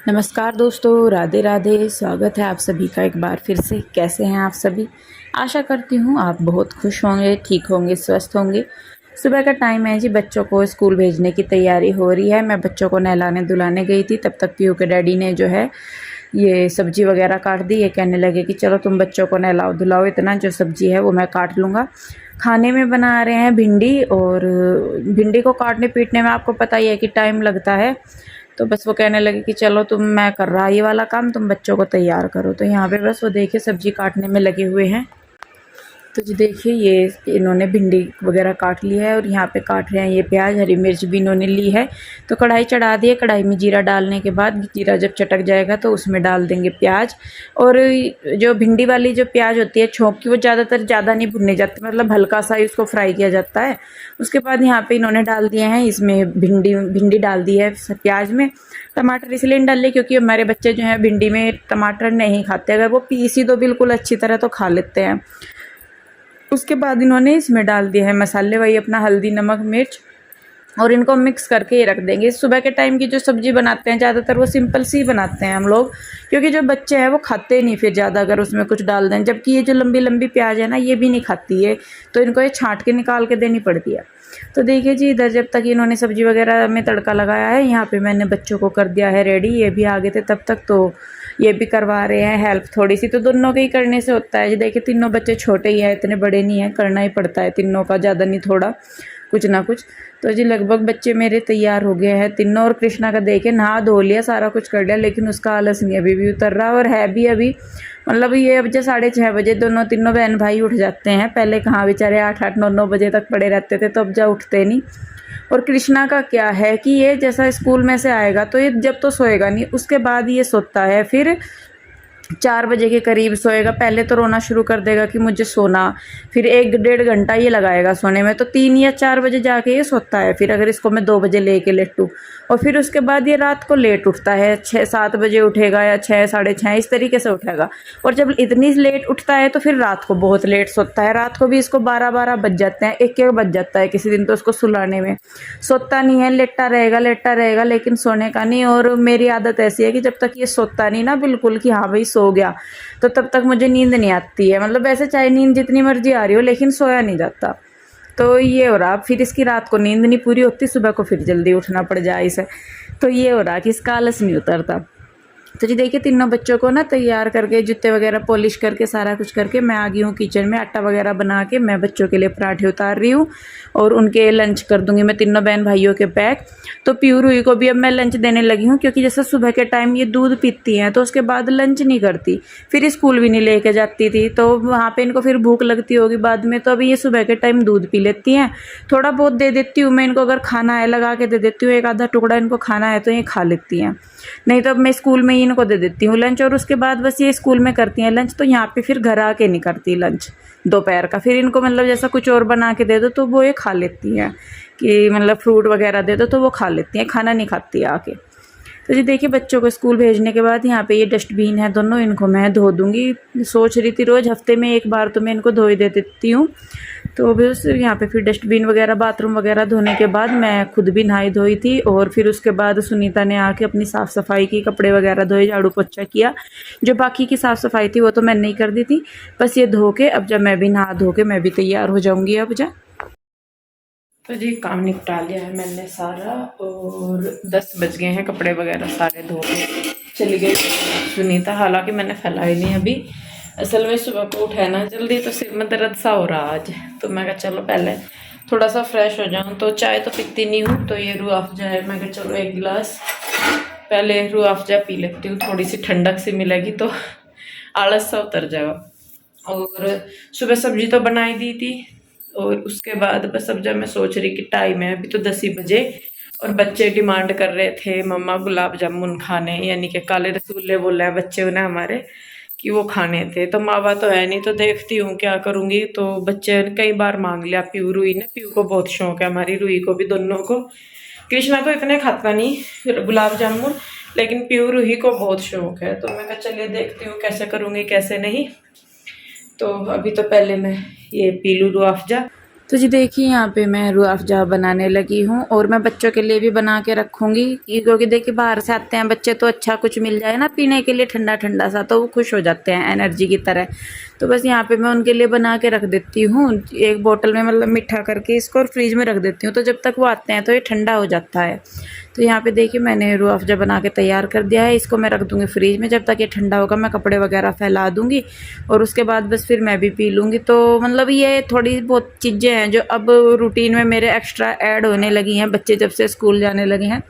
नमस्कार दोस्तों, राधे राधे। स्वागत है आप सभी का एक बार फिर से। कैसे हैं आप सभी? आशा करती हूँ आप बहुत खुश होंगे, ठीक होंगे, स्वस्थ होंगे। सुबह का टाइम है जी, बच्चों को स्कूल भेजने की तैयारी हो रही है। मैं बच्चों को नहलाने धुलाने गई थी, तब तक पीयू के डैडी ने जो है ये सब्जी वगैरह काट दी। ये कहने लगे कि चलो तुम बच्चों को नहलाओ धुलाओ, इतना जो सब्जी है वो मैं काट लूँगा। खाने में बना रहे हैं भिंडी, और भिंडी को काटने पीटने में आपको पता ही है कि टाइम लगता है। तो बस वो कहने लगे कि चलो मैं कर रहा ये वाला काम, तुम बच्चों को तैयार करो। तो यहाँ पे बस वो देखिए सब्जी काटने में लगे हुए हैं। तो जी देखिए ये इन्होंने भिंडी वगैरह काट ली है, और यहाँ पे काट रहे हैं ये प्याज, हरी मिर्च भी इन्होंने ली है। तो कढ़ाई चढ़ा दी है। कढ़ाई में जीरा डालने के बाद जीरा जब चटक जाएगा तो उसमें डाल देंगे प्याज। और जो भिंडी वाली जो प्याज होती है छोंक की, वो ज़्यादातर ज़्यादा नहीं भुनने जाती, मतलब हल्का सा ही उसको फ्राई किया जाता है। उसके बाद यहाँ पे इन्होंने डाल दिए हैं इसमें भिंडी डाल दी है प्याज में। टमाटर इसलिए नहीं डाल लिए क्योंकि हमारे बच्चे जो हैं भिंडी में टमाटर नहीं खाते। अगर वो पीसी तो बिल्कुल अच्छी तरह तो खा लेते हैं। उसके बाद इन्होंने इसमें डाल दिए हैं मसाले, वही अपना हल्दी नमक मिर्च, और इनको मिक्स करके ये रख देंगे। सुबह के टाइम की जो सब्ज़ी बनाते हैं ज़्यादातर वो सिंपल सी बनाते हैं हम लोग, क्योंकि जो बच्चे हैं वो खाते नहीं फिर ज़्यादा अगर उसमें कुछ डाल दें। जबकि ये जो लंबी लंबी प्याज है ना, ये भी नहीं खाती है, तो इनको ये छाँट के निकाल के देनी पड़ती है। तो देखिए जी, इधर जब तक इन्होंने सब्ज़ी वगैरह में तड़का लगाया है, यहाँ पे मैंने बच्चों को कर दिया है रेडी। ये भी आ गए थे तब तक, तो ये भी करवा रहे हैं हेल्प थोड़ी सी। तो दोनों के ही करने से होता है जी। देखिए तीनों बच्चे छोटे ही हैं, इतने बड़े नहीं हैं, करना ही पड़ता है तीनों का, ज़्यादा नहीं थोड़ा कुछ ना कुछ। तो जी लगभग बच्चे मेरे तैयार हो गए हैं तीनों। और कृष्णा का देखे नहा धो लिया, सारा कुछ कर लिया, लेकिन उसका आलस नहीं अभी भी उतर रहा। और है भी अभी, मतलब ये अब जो 6:30 बजे दोनों तीनों बहन भाई उठ जाते हैं। पहले कहाँ बेचारे 8-8 9-9 बजे तक पड़े रहते थे, तो अब जा उठते नहीं। और कृष्णा का क्या है कि ये जैसा स्कूल में से आएगा तो ये जब तो सोएगा नहीं, उसके बाद ये सोता है। फिर 4 बजे के करीब सोएगा। पहले तो रोना शुरू कर देगा कि मुझे सोना, फिर 1-1.5 घंटा ये लगाएगा सोने में। तो 3 या 4 बजे जाके ये सोता है। फिर अगर इसको मैं 2 बजे लेके लेटूँ, और फिर उसके बाद ये रात को लेट उठता है, 6-7 बजे उठेगा या 6 साढ़े 6 इस तरीके से उठेगा। और जब इतनी लेट उठता है तो फिर रात को बहुत लेट सोता है। रात को भी इसको 12-12 बज जाते हैं, 1-1 बज जाता है किसी दिन तो उसको सुलाने में। सोता नहीं है, लेटा रहेगा, लेकिन सोने का नहीं। और मेरी आदत ऐसी है कि जब तक ये सोता नहीं ना बिल्कुल कि हाँ भाई सो गया, तो तब तक मुझे नींद नहीं आती है। मतलब वैसे चाहे नींद जितनी मर्जी आ रही हो, लेकिन सोया नहीं जाता। तो ये हो रहा, फिर इसकी रात को नींद नहीं पूरी होती, सुबह को फिर जल्दी उठना पड़ जाए इसे। तो ये हो रहा कि इसका आलस नहीं उतरता। तो जी देखिए तीनों बच्चों को ना तैयार करके, जूते वगैरह पॉलिश करके, सारा कुछ करके मैं आ गई हूँ किचन में। आटा वगैरह बना के मैं बच्चों के लिए पराठे उतार रही हूँ, और उनके लंच कर दूँगी मैं तीनों बहन भाइयों के पैक। तो प्यू रूही को भी अब मैं लंच देने लगी हूँ, क्योंकि जैसे सुबह के टाइम ये दूध पीती हैं तो उसके बाद लंच नहीं करती, फिर स्कूल भी नहीं लेके जाती थी, तो वहाँ पर इनको फिर भूख लगती होगी बाद में। तो अभी ये सुबह के टाइम दूध पी लेती हैं। थोड़ा बहुत दे देती हूँ मैं इनको, अगर खाना है लगा के दे देती हूँ, 1 आधा टुकड़ा इनको खाना है तो ये खा लेती हैं। नहीं तो अब मैं स्कूल में ही इनको दे देती हूँ लंच, और उसके बाद बस ये स्कूल में करती हैं लंच। तो यहाँ पे फिर घर आके नहीं करती लंच दोपहर का। फिर इनको मतलब जैसा कुछ और बना के दे दो तो वो ये खा लेती हैं, कि मतलब फ्रूट वगैरह दे दो तो वो खा लेती हैं, खाना नहीं खाती आके। तो जी देखिए बच्चों को स्कूल भेजने के बाद यहाँ पे ये डस्टबिन है दोनों, इनको मैं धो दूँगी। सोच रही थी रोज़ हफ्ते में 1 बार तो मैं इनको धो ही दे देती हूँ। तो बस यहाँ पे फिर डस्टबिन वगैरह, बाथरूम वगैरह धोने के बाद मैं खुद भी नहाई धोई थी। और फिर उसके बाद सुनीता ने आके अपनी साफ़ सफाई की, कपड़े वगैरह धोए, झाड़ू पोछा किया। जो बाकी की साफ़ सफाई थी वो तो मैंने नहीं कर दी थी। बस ये धो के अब जब मैं भी नहा धो के मैं भी तैयार हो जाऊँगी अब जा। तो जी काम निपटा लिया है मैंने सारा, और 10 बज गए हैं। कपड़े वगैरह सारे धो के चली गई सुनीता। हालांकि मैंने फैलाई नहीं अभी, असल में सुबह को उठा ना जल्दी, तो सिर में दर्द सा हो रहा आज। तो मैं कहा चलो पहले थोड़ा सा फ्रेश हो जाऊँ। तो चाय तो पीती नहीं हूँ, तो ये रूह अफ़ज़ा है, मैं कहा चलो 1 गिलास पहले रूह अफ़ज़ा पी लेती हूँ, थोड़ी सी ठंडक सी मिलेगी तो आलस सा उतर जाएगा। और सुबह सब्जी तो बनाई दी थी, और उसके बाद बस अब जब मैं सोच रही कि टाइम है अभी तो 10 ही बजे, और बच्चे डिमांड कर रहे थे मम्मा गुलाब जामुन खाने, यानी कि काले रसगुल्ले बोला है बच्चे उन्हें हमारे कि वो खाने थे। तो मावा तो है नहीं, तो देखती हूँ क्या करूँगी। तो बच्चे कई बार मांग लिया, प्यू रूही ने, प्यू को बहुत शौक है, हमारी रूही को भी, दोनों को। कृष्णा तो इतने खाता नहीं गुलाब जामुन, लेकिन प्यू रूही को बहुत शौक है। तो मैं कहा चलिए देखती हूँ कैसे करूँगी कैसे नहीं। तो अभी तो पहले मैं ये पी लूँ रूह अफ़ज़ा, तो जी देखिए, यहाँ पे मैं रूह अफ़ज़ा बनाने लगी हूँ और मैं बच्चों के लिए भी बना के रखूँगी क्योंकि देखिए बाहर से आते हैं बच्चे, तो अच्छा कुछ मिल जाए ना पीने के लिए ठंडा ठंडा सा, तो वो खुश हो जाते हैं एनर्जी की तरह। तो बस यहाँ पे मैं उनके लिए बना के रख देती हूँ एक बोतल में, मतलब मीठा करके इसको, और फ्रिज में रख देती हूँ, तो जब तक वो आते हैं तो ये ठंडा हो जाता है। तो यहाँ पे देखिए मैंने रूह अफ़ज़ा बना के तैयार कर दिया है, इसको मैं रख दूँगी फ्रिज में। जब तक ये ठंडा होगा मैं कपड़े वगैरह फैला दूँगी और उसके बाद बस फिर मैं भी पी लूँगी। तो मतलब ये थोड़ी बहुत चीज़ें हैं जो अब रूटीन में मेरे एक्स्ट्रा ऐड होने लगी हैं, बच्चे जब से स्कूल जाने लगे हैं।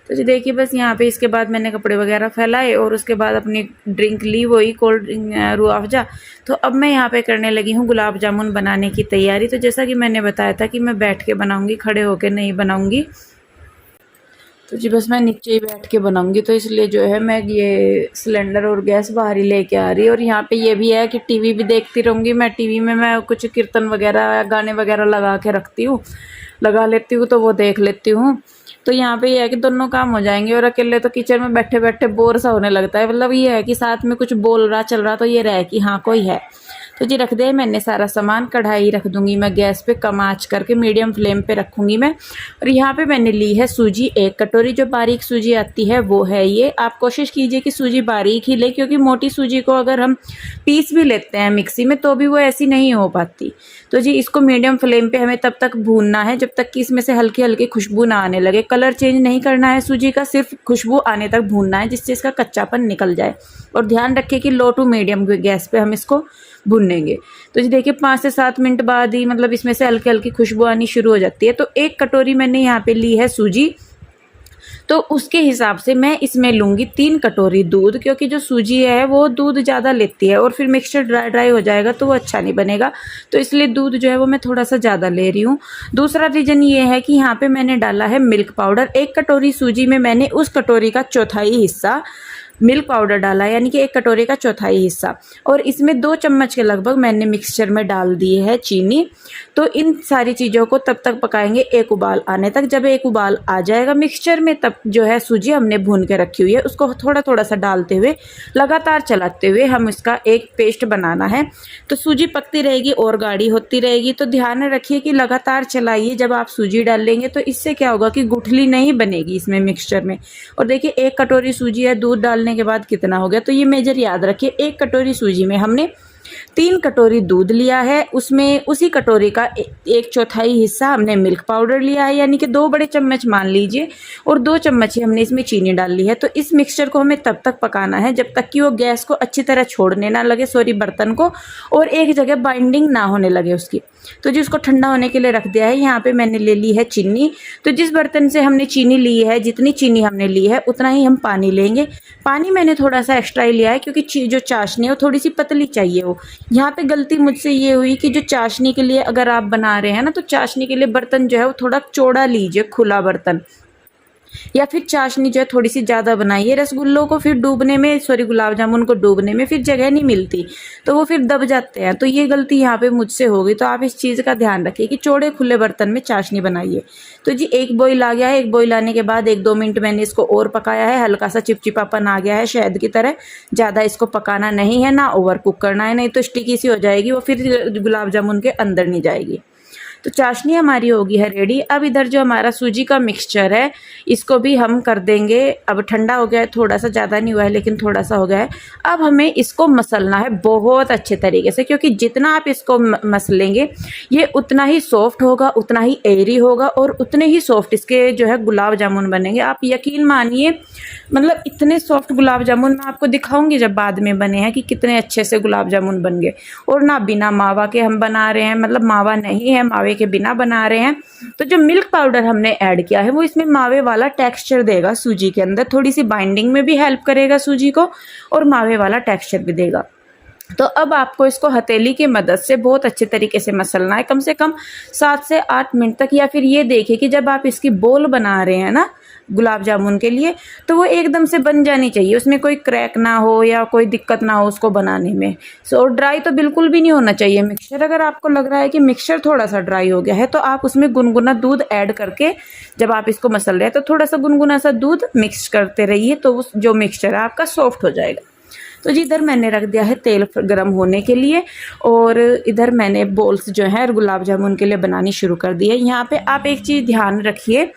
तो जी देखिए बस यहाँ पे इसके बाद मैंने कपड़े वगैरह फैलाए और उसके बाद अपनी ड्रिंक ली, वही कोल्ड ड्रिंक रूह अफ़ज़ा। तो अब मैं यहाँ पे करने लगी हूँ गुलाब जामुन बनाने की तैयारी। तो जैसा कि मैंने बताया था कि मैं बैठ के बनाऊँगी, खड़े होकर नहीं बनाऊँगी। तो जी बस मैं नीचे ही बैठ के बनाऊँगी, तो इसलिए जो है मैं ये सिलेंडर और गैस बाहर ही लेके आ रही है। और यहाँ पे ये भी है कि टीवी भी देखती रहूँगी मैं। टीवी में मैं कुछ कीर्तन वगैरह या गाने वगैरह लगा के रखती हूँ, लगा लेती हूँ, तो वो देख लेती हूँ। तो यहाँ पे ये है कि दोनों काम हो जाएंगे। और अकेले तो किचन में बैठे बैठे बोर सा होने लगता है, मतलब ये है कि साथ में कुछ बोल रहा चल रहा तो ये रहे कि हाँ कोई है। तो जी रख दिया मैंने सारा सामान। कढ़ाई रख दूंगी मैं गैस पे, कम आँच करके मीडियम फ्लेम पे रखूंगी मैं। और यहाँ पे मैंने ली है सूजी 1 कटोरी, जो बारीक सूजी आती है वो है ये। आप कोशिश कीजिए कि सूजी बारीक ही ले, क्योंकि मोटी सूजी को अगर हम पीस भी लेते हैं मिक्सी में तो भी वो ऐसी नहीं हो पाती। तो जी इसको मीडियम फ्लेम पे हमें तब तक भूनना है जब तक कि इसमें से हल्की हल्की खुशबू ना आने लगे। कलर चेंज नहीं करना है सूजी का, सिर्फ खुशबू आने तक भूनना है जिससे इसका कच्चापन निकल जाए। और ध्यान रखिए कि लो टू मीडियम गैस पे हम इसको भूनेंगे। तो जी देखिए 5 से 7 मिनट बाद ही मतलब इसमें से हल्की हल्की खुशबू आनी शुरू हो जाती है। तो 1 कटोरी मैंने यहाँ पे ली है सूजी, तो उसके हिसाब से मैं इसमें लूँगी 3 कटोरी दूध, क्योंकि जो सूजी है वो दूध ज़्यादा लेती है और फिर मिक्सचर ड्राई ड्राई हो जाएगा तो वो अच्छा नहीं बनेगा। तो इसलिए दूध जो है वो मैं थोड़ा सा ज़्यादा ले रही हूँ। दूसरा रीज़न ये है कि यहाँ पे मैंने डाला है मिल्क पाउडर। 1 कटोरी सूजी में मैंने उस कटोरी का चौथाई हिस्सा मिल्क पाउडर डाला, यानी कि 1 कटोरी का चौथाई हिस्सा। और इसमें 2 चम्मच के लगभग मैंने मिक्सचर में डाल दिए है चीनी। तो इन सारी चीज़ों को तब तक पकाएंगे एक उबाल आने तक। जब एक उबाल आ जाएगा मिक्सचर में, तब जो है सूजी हमने भून के रखी हुई है उसको थोड़ा थोड़ा सा डालते हुए लगातार चलाते हुए हम इसका एक पेस्ट बनाना है। तो सूजी पकती रहेगी और गाढ़ी होती रहेगी। तो ध्यान रखिए कि लगातार चलाइए जब आप सूजी डालेंगे, तो इससे क्या होगा कि गुठली नहीं बनेगी इसमें मिक्सचर में। और देखिए 1 कटोरी सूजी है, दूध डालने के बाद कितना हो गया, तो ये मेजर याद रखिए। 1 कटोरी सूजी में हमने 3 कटोरी दूध लिया है, उसमें उसी कटोरी का 1/4 हिस्सा हमने मिल्क पाउडर लिया है, यानी कि 2 बड़े चम्मच मान लीजिए, और 2 चम्मच ही हमने इसमें चीनी डाल ली है। तो इस मिक्सचर को हमें तब तक पकाना है जब तक कि वो गैस को अच्छी तरह छोड़ने ना लगे, बर्तन को, और एक जगह बाइंडिंग ना होने लगे उसकी। तो जी उसको ठंडा होने के लिए रख दिया है। यहाँ पे मैंने ले ली है चीनी। तो जिस बर्तन से हमने चीनी ली है, जितनी चीनी हमने ली है उतना ही हम पानी लेंगे। पानी मैंने थोड़ा सा एक्स्ट्रा ही लिया है क्योंकि जो चाशनी है वो थोड़ी सी पतली चाहिए हो। यहाँ पे गलती मुझसे ये हुई कि जो चाशनी के लिए अगर आप बना रहे हैं ना, तो चाशनी के लिए बर्तन जो है वो थोड़ा चौड़ा लीजिए, खुला बर्तन, या फिर चाशनी जो है थोड़ी सी ज़्यादा बनाइए। रसगुल्लों को फिर डूबने में, गुलाब जामुन को डूबने में फिर जगह नहीं मिलती, तो वो फिर दब जाते हैं। तो ये गलती यहाँ पे मुझसे हो गई। तो आप इस चीज़ का ध्यान रखिए कि चौड़े खुले बर्तन में चाशनी बनाइए। तो जी 1 बॉईल आ गया है। 1 बॉईल आने के बाद 1-2 मिनट मैंने इसको और पकाया है। हल्का सा चिपचिपापन आ गया है शहद की तरह। ज़्यादा इसको पकाना नहीं है, ना ओवर कुक करना है, नहीं तो स्टिकी सी हो जाएगी, वो फिर गुलाब जामुन के अंदर नहीं जाएगी। तो चाशनी हमारी होगी है रेडी। अब इधर जो हमारा सूजी का मिक्सचर है इसको भी हम कर देंगे। अब ठंडा हो गया है, थोड़ा सा, ज़्यादा नहीं हुआ है लेकिन थोड़ा सा हो गया है। अब हमें इसको मसलना है बहुत अच्छे तरीके से, क्योंकि जितना आप इसको मसलेंगे ये उतना ही सॉफ्ट होगा, उतना ही एयरी होगा, और उतने ही सॉफ्ट इसके जो है गुलाब जामुन बनेंगे। आप यकीन मानिए, मतलब इतने सॉफ्ट गुलाब जामुन मैं आपको दिखाऊंगी जब बाद में बने हैं कि कितने अच्छे से गुलाब जामुन बन गए। और ना बिना मावा के हम बना रहे हैं, मतलब मावा नहीं है, मावे के बिना बना रहे हैं। तो जो मिल्क पाउडर हमने ऐड किया है वो इसमें मावे वाला टेक्सचर देगा सूजी के अंदर, थोड़ी सी बाइंडिंग में भी हेल्प करेगा सूजी को, और मावे वाला टेक्सचर भी देगा। तो अब आपको इसको हथेली की मदद से बहुत अच्छे तरीके से मसलना है, कम से कम 7 से 8 मिनट तक। या फिर ये देखिए कि जब आप इसकी बोल बना रहे हैं ना गुलाब जामुन के लिए, तो वो एकदम से बन जानी चाहिए, उसमें कोई क्रैक ना हो या कोई दिक्कत ना हो उसको बनाने में। सो ड्राई तो बिल्कुल भी नहीं होना चाहिए मिक्सचर। अगर आपको लग रहा है कि मिक्सचर थोड़ा सा ड्राई हो गया है, तो आप उसमें गुनगुना दूध ऐड करके, जब आप इसको मसल रहे हैं तो थोड़ा सा गुनगुना सा दूध मिक्स करते रहिए, तो जो मिक्सचर है आपका सॉफ्ट हो जाएगा। तो जी इधर मैंने रख दिया है तेल गर्म होने के लिए, और इधर मैंने बोल्स जो है गुलाब जामुन के लिए बनानी शुरू कर दी है। यहाँ पे आप एक चीज़ ध्यान रखिए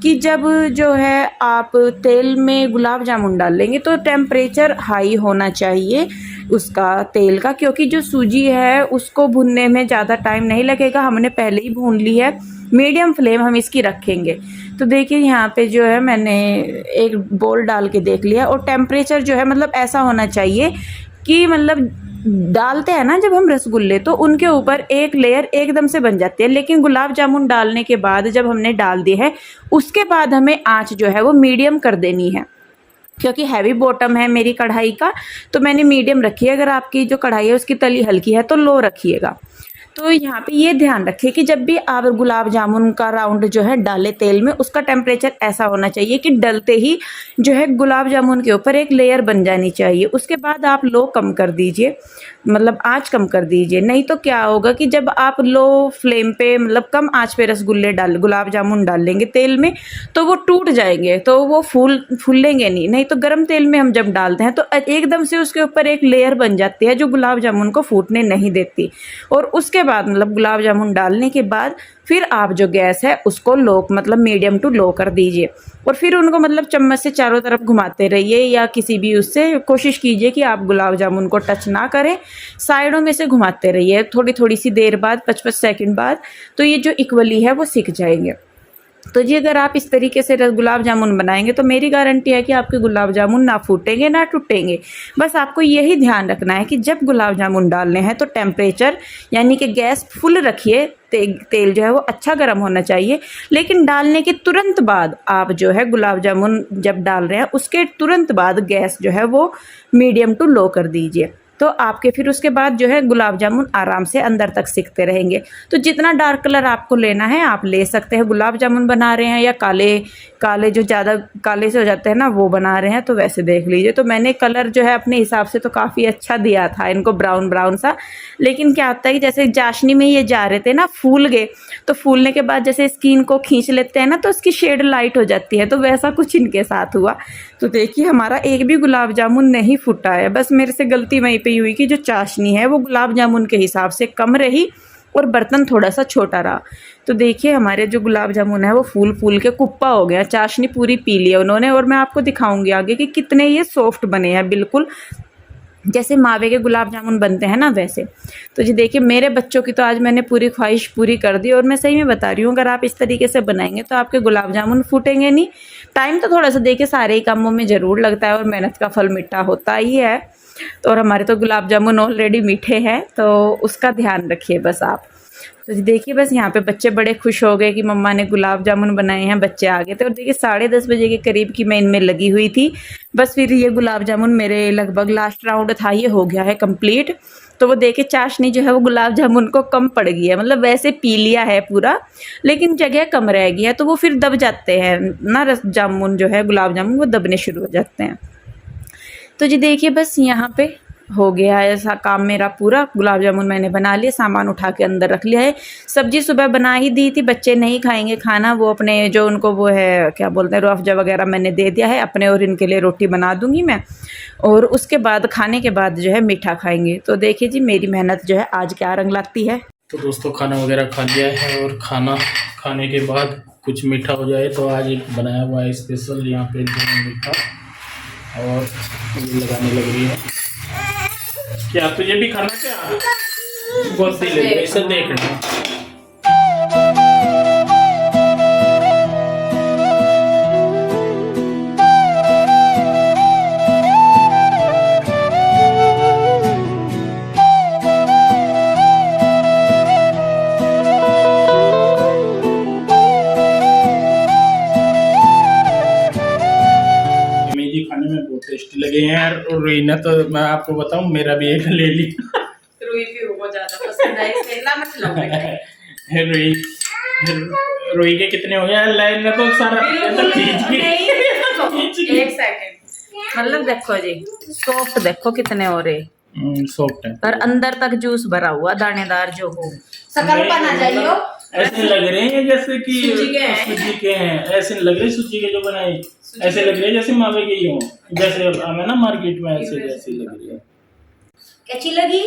कि जब जो है आप तेल में गुलाब जामुन डालेंगे तो टेम्परेचर हाई होना चाहिए उसका, तेल का, क्योंकि जो सूजी है उसको भुनने में ज़्यादा टाइम नहीं लगेगा, हमने पहले ही भून ली है। मीडियम फ्लेम हम इसकी रखेंगे। तो देखिए यहाँ पे जो है मैंने एक बोल डाल के देख लिया, और टेम्परेचर जो है मतलब ऐसा होना चाहिए कि मतलब डालते हैं ना जब हम रसगुल्ले तो उनके ऊपर एक लेयर एकदम से बन जाती है, लेकिन गुलाब जामुन डालने के बाद जब हमने डाल दिए है उसके बाद हमें आँच जो है वो मीडियम कर देनी है, क्योंकि हैवी बॉटम है मेरी कढ़ाई का, तो मैंने मीडियम रखी है। अगर आपकी जो कढ़ाई है उसकी तली हल्की है तो लो रखिएगा। तो यहाँ पे ये ध्यान रखिए कि जब भी आप गुलाब जामुन का राउंड जो है डालें तेल में, उसका टेम्परेचर ऐसा होना चाहिए कि डलते ही जो है गुलाब जामुन के ऊपर एक लेयर बन जानी चाहिए। उसके बाद आप लो कम कर दीजिए, मतलब आँच कम कर दीजिए। नहीं तो क्या होगा कि जब आप लो फ्लेम पे मतलब कम आँच पे रसगुल्ले गुलाब जामुन डालेंगे तेल में तो वो टूट जाएंगे, तो वो फूलेंगे नहीं तो गर्म तेल में हम जब डालते हैं तो एकदम से उसके ऊपर एक लेयर बन जाती है जो गुलाब जामुन को फूटने नहीं देती। और उसके बाद मतलब गुलाब जामुन डालने के बाद फिर आप जो गैस है उसको लो मतलब मीडियम टू लो कर दीजिए, और फिर उनको मतलब चम्मच से चारों तरफ घुमाते रहिए, या किसी भी उससे कोशिश कीजिए कि आप गुलाब जामुन को टच ना करें, साइडों में से घुमाते रहिए थोड़ी थोड़ी सी देर बाद, 5-5 सेकंड बाद, तो ये जो इक्वली है वो सिक जाएंगे। तो जी अगर आप इस तरीके से गुलाब जामुन बनाएंगे तो मेरी गारंटी है कि आपके गुलाब जामुन ना फूटेंगे ना टूटेंगे। बस आपको यही ध्यान रखना है कि जब गुलाब जामुन डालने हैं तो टेम्परेचर यानी कि गैस फुल रखिए, तेल जो है वो अच्छा गर्म होना चाहिए, लेकिन डालने के तुरंत बाद आप जो है गुलाब जामुन जब डाल रहे हैं उसके तुरंत बाद गैस जो है वो मीडियम टू लो कर दीजिए। तो आपके फिर उसके बाद जो है गुलाब जामुन आराम से अंदर तक सिकते रहेंगे। तो जितना डार्क कलर आपको लेना है आप ले सकते हैं। गुलाब जामुन बना रहे हैं या काले जो ज़्यादा काले से हो जाते हैं ना वो बना रहे हैं तो वैसे देख लीजिए। तो मैंने कलर जो है अपने हिसाब से तो काफ़ी अच्छा दिया था इनको, ब्राउन ब्राउन सा, लेकिन क्या होता है कि जैसे चाशनी में ये जा रहे थे ना फूल गए, तो फूलने के बाद जैसे स्किन को खींच लेते हैं ना तो उसकी शेड लाइट हो जाती है, तो वैसा कुछ इनके साथ हुआ। तो देखिए हमारा एक भी गुलाब जामुन नहीं फूटा है, बस मेरे से गलती वहीं पे हुई कि जो चाशनी है वो गुलाब जामुन के हिसाब से कम रही और बर्तन थोड़ा सा छोटा रहा। तो देखिए हमारे जो गुलाब जामुन है वो फूल के कुप्पा हो गया, चाशनी पूरी पी ली है उन्होंने, और मैं आपको दिखाऊंगी आगे कि कितने ये सॉफ्ट बने हैं, बिल्कुल जैसे मावे के गुलाब जामुन बनते हैं ना वैसे। तो जी देखिए मेरे बच्चों की तो आज मैंने पूरी ख्वाहिश पूरी कर दी, और मैं सही में बता रही हूँ अगर आप इस तरीके से बनाएंगे तो आपके गुलाब जामुन फूटेंगे नहीं। टाइम तो थोड़ा सा देखिए सारे ही कामों में ज़रूर लगता है और मेहनत का फल मीठा होता ही है, तो और हमारे तो गुलाब जामुन ऑलरेडी मीठे हैं तो उसका ध्यान रखिए बस आप। तो जी देखिए बस यहाँ पे बच्चे बड़े खुश हो गए कि मम्मा ने गुलाब जामुन बनाए हैं, बच्चे आ गए थे। और देखिए 10:30 बजे के करीब की मैं इनमें लगी हुई थी, बस फिर ये गुलाब जामुन मेरे लगभग लास्ट राउंड था, ये हो गया है कंप्लीट। तो वो देखिए चाशनी जो है वो गुलाब जामुन को कम पड़ गई है, मतलब वैसे पी लिया है पूरा लेकिन जगह कम रह गई है, तो वो फिर दब जाते हैं ना, रस जामुन जो है गुलाब जामुन वो दबने शुरू हो जाते हैं। तो जी देखिए बस यहाँ पे हो गया है ऐसा काम मेरा पूरा। गुलाब जामुन मैंने बना लिए, सामान उठा के अंदर रख लिया है। सब्जी सुबह बना ही दी थी, बच्चे नहीं खाएंगे खाना, वो अपने जो उनको वो है क्या बोलते हैं रूह अफ़ज़ा वगैरह मैंने दे दिया है, अपने और इनके लिए रोटी बना दूंगी मैं, और उसके बाद खाने के बाद जो है मीठा खाएंगे। तो देखिए जी मेरी मेहनत जो है आज क्या रंग लाती है। तो दोस्तों खाना वगैरह खा लिया है, और खाना खाने के बाद कुछ मीठा हो जाए तो आज एक बनाया हुआ है स्पेशल यहाँ पे मीठा, और ये लगाने लग रही है। क्या तुझे भी खाना क्या? बहुत सही लग रहा है, इसे देखना। खाने में बहुत टेस्टी लगे हैं यार, और रोइना तो मैं आपको बताऊं मेरा भी एक ले ली। रुई भी बहुत ज्यादा पसंद है, इसे ला मत लो रुई के कितने हो गए लाइन में तो सारा एक सेकंड, मतलब देखो जी सॉफ्ट देखो कितने हो रहे, सॉफ्ट है पर अंदर तक जूस भरा हुआ दानेदार जो हो, शकरपन आ जाइयो। ऐसे लग रहे हैं जैसे कि सूजी के हैं, ऐसे लग रहे सूजी के जो बनाए ऐसे लग रही है जैसे मावे गई हो, जैसे हमें ना मार्केट में ऐसे जैसी लग रही है। कैसी लगी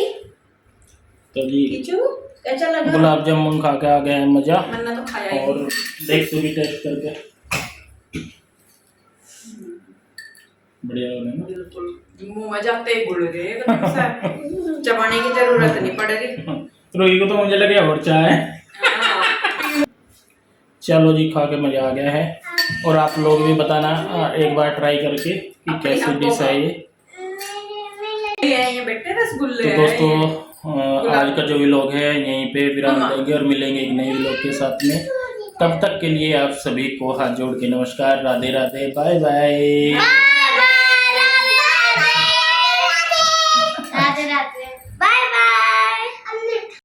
तो जी कीचू? कैसा लगा? गुलाब जामुन खा के आ गए हैं मजा, मन्ना तो खाया ही और नहीं। देखते भी टेस्ट करके बढ़िया हो रहे हैं ना। बिल्कुल मुंह में जाते ही बोल रहे हैं, चबाने की जरूरत नहीं पड़ रही। रोही को तो मुझे लगे और चाय। हाँ। चलो जी, खा के मजा आ गया है, और आप लोग भी बताना एक बार ट्राई करके कि कैसी डिश है ये। ये बेटे रसगुल्ले तो हैं दोस्तों आज का जो व्लॉग है यहीं पे विराम देंगे और मिलेंगे एक नए व्लॉग के साथ में। तब तक के लिए आप सभी को हाथ जोड़ के नमस्कार, राधे राधे, बाय बाय।